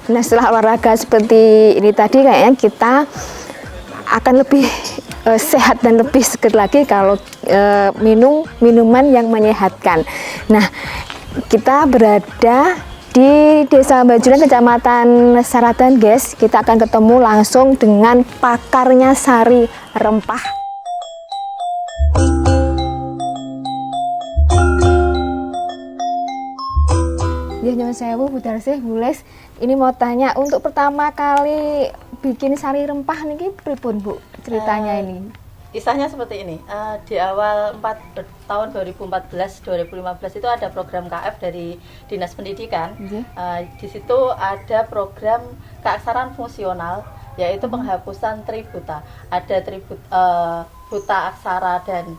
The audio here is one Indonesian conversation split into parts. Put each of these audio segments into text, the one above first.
Nah, setelah olahraga seperti ini tadi kayaknya kita akan lebih sehat dan lebih seger lagi kalau minum minuman yang menyehatkan. Nah, kita berada di Desa Bajuran, Kecamatan Saradan, guys. Kita akan ketemu langsung dengan pakarnya sari rempah. Ya, nyuwun sewu Bu Darsih, Bu Les. Ini mau tanya, untuk pertama kali bikin sari rempah niki pripun Bu ceritanya ini? Kisahnya seperti ini. Di awal tahun 2014-2015 itu ada program KF dari Dinas Pendidikan. Di situ ada program keaksaran fungsional, yaitu penghapusan tributa. Ada buta aksara dan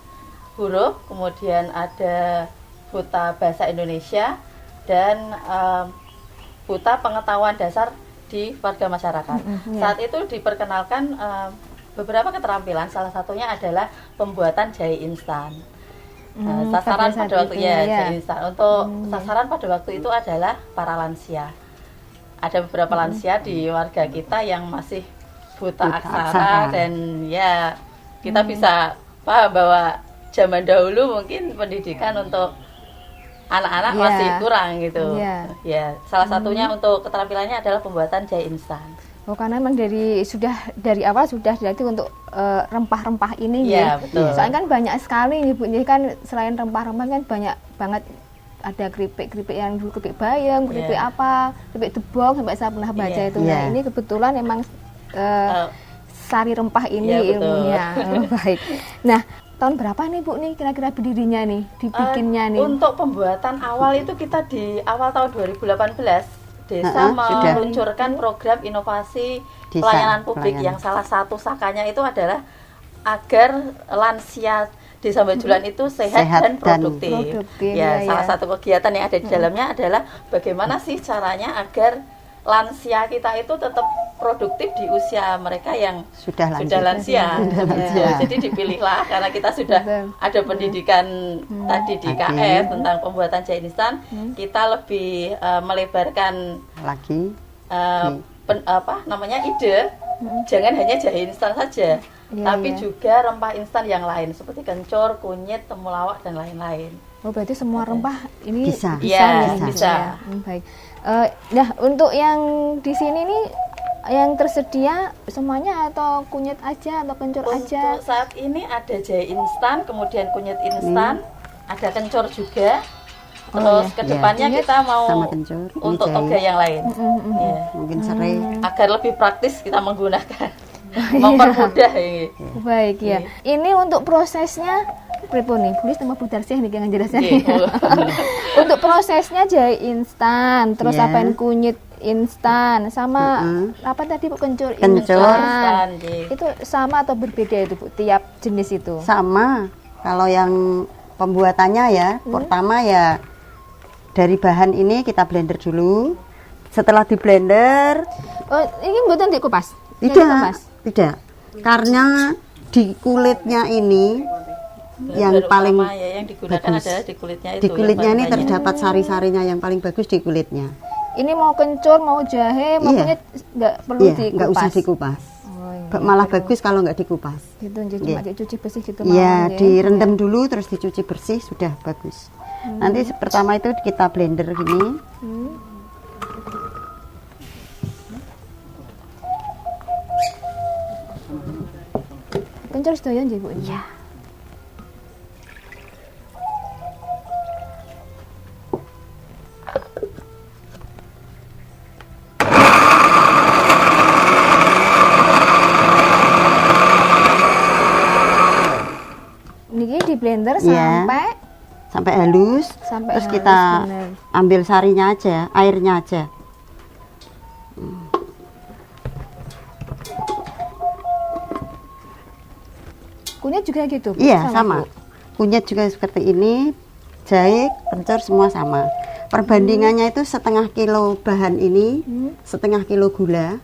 huruf, kemudian ada buta bahasa Indonesia, dan buta pengetahuan dasar di warga masyarakat. Saat itu diperkenalkan beberapa keterampilan, salah satunya adalah pembuatan jahe instan. Sasaran pada waktu jahe instan. Untuk sasaran pada waktu itu adalah para lansia. Ada beberapa lansia di warga kita yang masih buta aksara, dan ya kita bisa paham bahwa zaman dahulu mungkin pendidikan untuk anak-anak masih kurang gitu. Ya, salah satunya untuk keterampilannya adalah pembuatan jahe instan. Oh, karena memang dari awal sudah dilatih untuk rempah-rempah ini ya. Betul. Soalnya kan banyak sekali Bu, jadi kan selain rempah-rempah kan banyak banget, ada keripik yang dulu keripik bayam, keripik apa, keripik debong sampai saya pernah baca itu. Nah, ini kebetulan emang sari rempah ini ilmunya. Baik. Nah, tahun berapa nih Bu nih kira-kira berdirinya nih, dibikinnya nih? Untuk pembuatan awal itu kita di awal tahun 2018 desa meluncurkan program inovasi pelayanan publik yang salah satu sakanya itu adalah agar lansia Desa Bajuran itu sehat dan produktif. Salah satu kegiatan yang ada di dalamnya adalah bagaimana sih caranya agar lansia kita itu tetap produktif di usia mereka yang sudah lansia. Jadi dipilihlah karena kita sudah ada pendidikan tadi di KF tentang pembuatan jahe instan, kita lebih melebarkan lagi ide, jangan hanya jahe instan saja, tapi juga rempah instan yang lain seperti kencur, kunyit, temulawak dan lain-lain. Oh, berarti semua rempah ini bisa. Baik. Nah, untuk yang di sini nih yang tersedia semuanya atau kunyit aja atau kencur aja? Untuk saat ini ada jahe instan, kemudian kunyit instan, ada kencur juga. Terus kedepannya kita mau untuk toga yang lain. Mungkin serai. Agar lebih praktis kita menggunakan, mempermudah ini. Baik ya. Ini untuk prosesnya pripun nih, Bulis sama Bu Darsih nih yang jelasnya. Untuk prosesnya jahe instan, terus apain kunyit instan, sama apa tadi Bu, kencur instan. Itu sama atau berbeda itu Bu, tiap jenis itu? Sama. Kalau yang pembuatannya ya, pertama ya dari bahan ini kita blender dulu. Setelah di blender, ini buatan dikupas? Tidak. Karena di kulitnya ini yang paling yang digunakan bagus adalah di kulitnya itu. Di kulitnya ini terdapat sari-sarinya yang paling bagus di kulitnya. Ini mau kencur, mau jahe, mau kunyit nggak perlu dikupas. Nggak usah dikupas. Malah bagus kalau nggak dikupas. Gitu, cuma dicuci bersih gitu. Iya, direndam dulu terus dicuci bersih sudah bagus. Nanti pertama itu kita blender gini. Kencur sedaya nggih Bu? Iya. Niki di blender sampai halus, terus kita ambil sarinya aja, airnya aja. Kunyit juga gitu? Iya, sama. Kunyit juga seperti ini, jahe, kencur semua sama. Perbandingannya itu setengah kilo bahan ini, setengah kilo gula.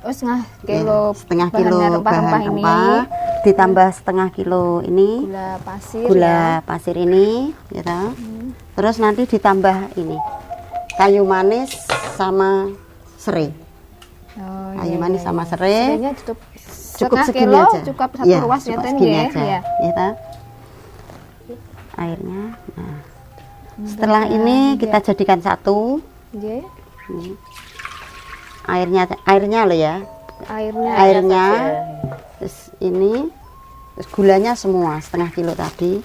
Oh, setengah kilo bahan rempah, ditambah setengah kilo ini gula pasir ini, gitu. Terus nanti ditambah ini kayu manis sama serai. Oh, Kayu iya, manis iya, sama iya. serai. Serainya cukup Cukup setengah segini kilo, aja. cukup satu Iya, ruas cukup ya, segini ya. aja. Ya. Ya, ta. Airnya. Nah. Setelah ini kita jadikan satu. Nggih. Airnya loh ya. Airnya. Terus ini, terus gulanya semua setengah kilo tadi.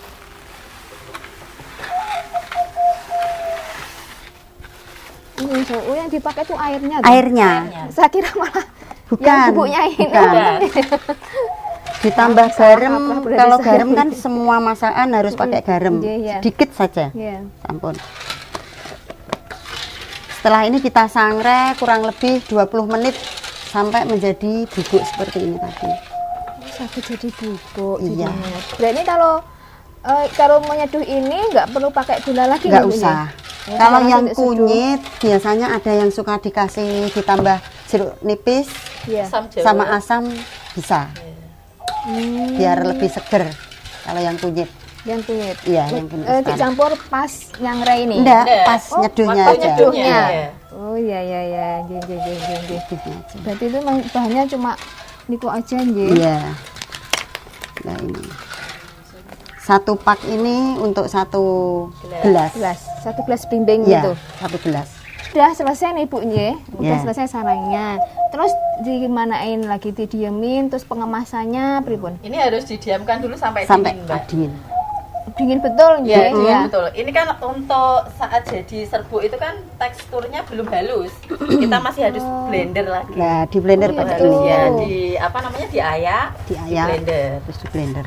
Ini oh, yang dipakai itu airnya. tuh? Airnya. Saya kira malah Bukan. yang bubuknya ini. Bukan. Ditambah Salah garam. kaprah berarti Kalau saya. garam kan semua masakan harus pakai garam. Iya, iya. Sedikit saja. Iya. Ampun. Setelah ini kita sangrai kurang lebih 20 menit sampai menjadi bubuk seperti ini tadi. Sampai jadi bubuk. Iya. jadinya. Berarti kalau mau nyeduh ini nggak perlu pakai gula lagi. Nggak Bu, ya? usah. Ya, Kalau langsung yang diseduh. kunyit biasanya ada yang suka dikasih ditambah jeruk nipis Iya. Asam jawa. sama asam bisa Hmm, biar lebih seger. Kalau yang kunyit, yang kunyit. iya yang kunyit. instan. Dicampur pas nyangrai ini. Enggak, Enggak. pas Oh, nyeduhnya waktu aja. nyeduhnya. Nyeduhnya. Iya. Oh iya iya iya. Nggih, nggih, nggih, nggih, nggih. Nyeduhnya aja. Berarti itu bahannya cuma niku aja nggih. Iya. Nah ini. Satu pak ini untuk satu gelas. Satu gelas blimbing Iya, gitu. satu gelas. Sudah selesai nih Bu nggih. Udah Iya. selesai sarangnya. Terus dimanain lagi didiemin terus pengemasannya pripun? Ini harus didiamkan dulu sampai Sampai dingin, Mbak. adin. Dingin betul Ya, nggih iya, ya. betul. Ini kan untuk saat jadi serbuk itu kan teksturnya belum halus. Kita masih harus blender lagi. Nah, di blender Oh, iya, pakai betul. ini. Ya, di apa namanya? Diayak, Diayak, blender. terus di blender.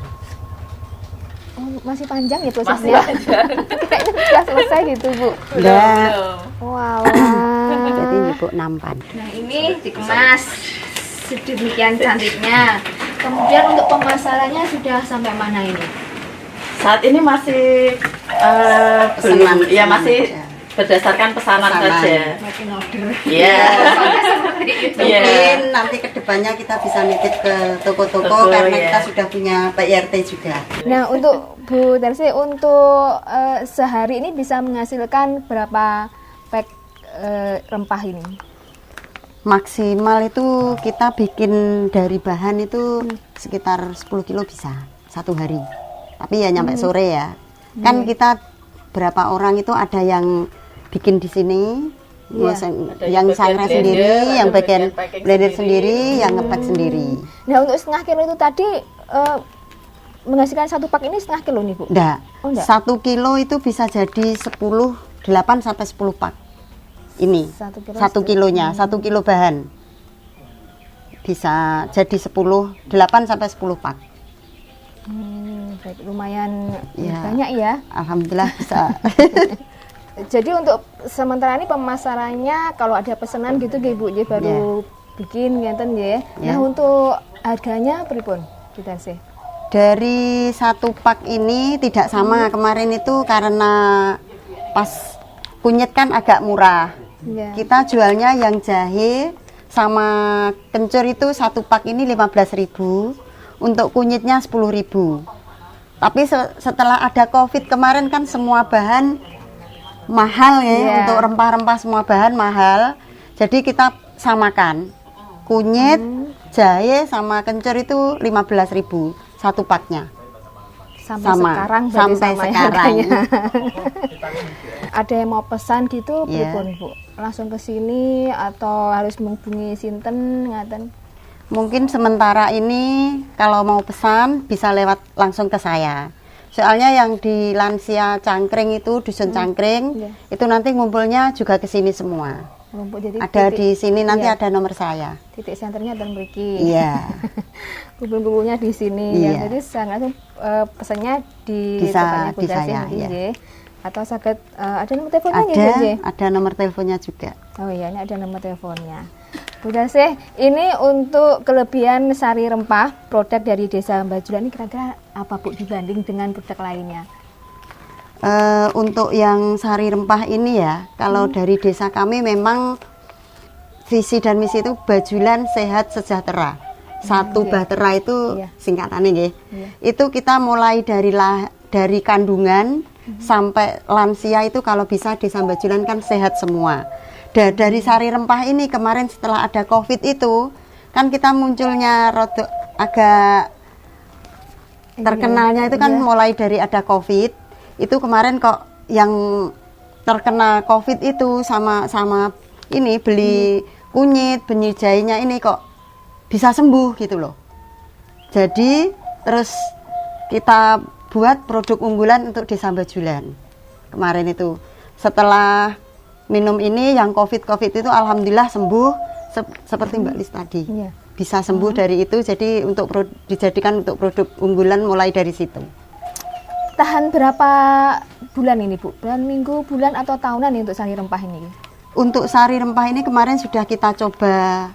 Oh, masih panjang ya Masih prosesnya. panjang. Kayaknya sudah selesai gitu Bu. Enggak. Belum. Walah. Jadi ini Bu nampan. Nah ini dikemas sedemikian cantiknya. Kemudian untuk pemasarannya sudah sampai mana ini? Saat ini masih Pesanan, belum, ya pesanan masih aja. berdasarkan pesanan Pesanan. saja. Makin order. Iya. Iya. Mungkin nanti kedepannya kita bisa nitip ke toko-toko Toko, karena ya. kita sudah punya PRT juga. Nah untuk Bu Tersi untuk sehari ini bisa menghasilkan berapa pack rempah ini? Maksimal itu kita bikin dari bahan itu sekitar 10 kilo bisa satu hari. Tapi ya nyampe sore ya. Kan kita berapa orang itu ada yang bikin di sini, Iya. Ada yang bagian sangrai blender, sendiri, ada yang bagian bagian packing blender sendiri. sendiri, yang ngepack sendiri. Nah untuk setengah kilo itu tadi menghasilkan satu pak ini setengah kilo nih Bu? Enggak. Oh, enggak. 1 kilo itu bisa jadi 8 sampai 10 pak. Ini. 1 kilo 1 kilonya, 1 kilo bahan. Bisa jadi 8 sampai 10 pak. Baik, lumayan Ya. banyak ya. Alhamdulillah bisa. Jadi untuk sementara ini pemasarannya kalau ada pesanan gitu nggih Bu, ya baru bikin ngeten ya. Nah Ya. untuk harganya pripun kita sih? Dari 1 pak ini tidak sama. Kemarin itu karena pas kunyit kan agak murah. Ya. Kita jualnya yang jahe sama kencur itu 1 pak ini 15.000, untuk kunyitnya 10.000. Tapi setelah ada Covid kemarin kan semua bahan mahal ya, Iya. untuk rempah-rempah semua bahan mahal. Jadi kita samakan. Kunyit, jahe sama kencur itu 15.000 1 paknya. Sampai Sama. sekarang berarti Sampai sama ya sekarang. harganya. Ada yang mau pesan gitu Iya. pripun Bu? Langsung ke sini atau harus menghubungi sinten ngaten? Mungkin sementara ini kalau mau pesan bisa lewat langsung ke saya. Soalnya yang di Lansia Cangkring itu, Dusun Cangkring, Iya. itu nanti ngumpulnya juga ke sini semua. Bu, jadi Ada titik- di sini nanti iya, ada nomor saya. titik senternya dan mriki. Iya. Kumpul-kumpulnya di sini ya. Iya. Jadi saya langsung pesannya di Bisa tempatnya Bu di Darsi saya, nanti, iya. nggih. Atau saged ada nomor teleponnya nggih, Bu, nggih? Ada nomor teleponnya juga. Oh iya, ini ada nomor teleponnya. Bu Darsi, ini untuk kelebihan sari rempah produk dari Desa Bajulan ini kira-kira apa Bu dibanding dengan produk lainnya? Untuk yang sari rempah ini ya, kalau dari desa kami memang visi dan misi itu Bajulan sehat sejahtera. Satu iya. bahtera itu Iya. singkatannya nggih. Iya. Itu kita mulai dari kandungan sampai lansia itu kalau bisa desa Bajulan kan sehat semua. Dari sari rempah ini kemarin setelah ada COVID itu kan kita munculnya rodok agak terkenalnya itu kan mulai dari ada COVID. Itu kemarin kok yang terkena COVID itu sama ini beli kunyit, benih jahenya ini kok bisa sembuh gitu loh. Jadi terus kita buat produk unggulan untuk Desa Bajulan. Kemarin itu setelah minum ini yang COVID itu alhamdulillah sembuh seperti Mbak Lis tadi. Bisa sembuh dari itu, jadi untuk dijadikan untuk produk unggulan mulai dari situ. Tahan berapa bulan ini Bu? Bulan, minggu, bulan atau tahunan nih untuk sari rempah ini? Untuk sari rempah ini kemarin sudah kita coba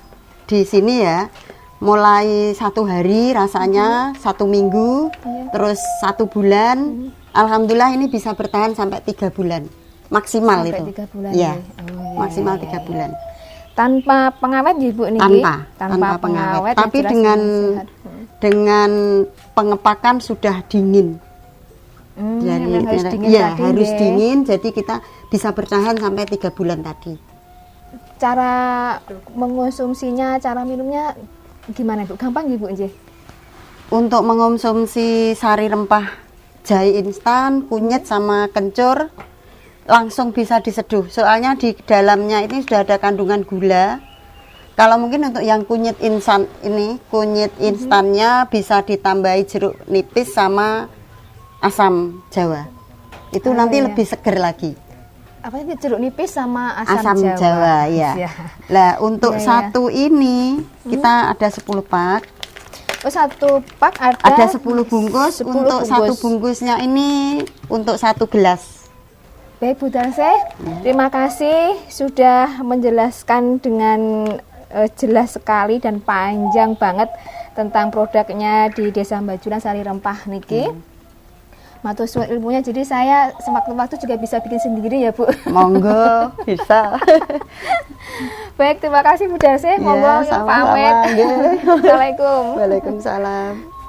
di sini ya. Mulai 1 hari rasanya, 1 minggu, terus 1 bulan. Alhamdulillah ini bisa bertahan sampai 3 bulan. Maksimal sampai itu. 3 bulan ya. Oh, maksimal 3 bulan. Tanpa pengawet ya Bu ini? Tanpa pengawet. Tapi dengan pengepakan sudah dingin. Harus dingin ya, tadi, harus dingin. Jadi kita bisa bertahan sampai 3 bulan tadi. Cara mengonsumsinya, cara minumnya gimana Bu? Gampang ya Bu? Untuk mengonsumsi sari rempah jahe instan, kunyit sama kencur langsung bisa diseduh. Soalnya di dalamnya ini sudah ada kandungan gula. Kalau mungkin untuk yang kunyit instan ini, kunyit instannya bisa ditambahi jeruk nipis sama asam jawa. Itu nanti lebih seger lagi. Apa itu jeruk nipis sama Asam jawa ya. Lah untuk satu ini kita ada 10 pak. Oh, 1 pak ada 10 bungkus. 10 untuk bungkus. 1 bungkusnya ini untuk 1 gelas. Baik Bu Darseh, terima kasih sudah menjelaskan dengan jelas sekali dan panjang banget tentang produknya di Desa Bajulan sari rempah niki. Matur suwun ilmunya, jadi saya sewaktu-waktu juga bisa bikin sendiri ya Bu. Monggo, bisa. Baik, terima kasih Bu Darseh. Monggo sama-sama, pamit. Assalamualaikum. Waalaikumsalam.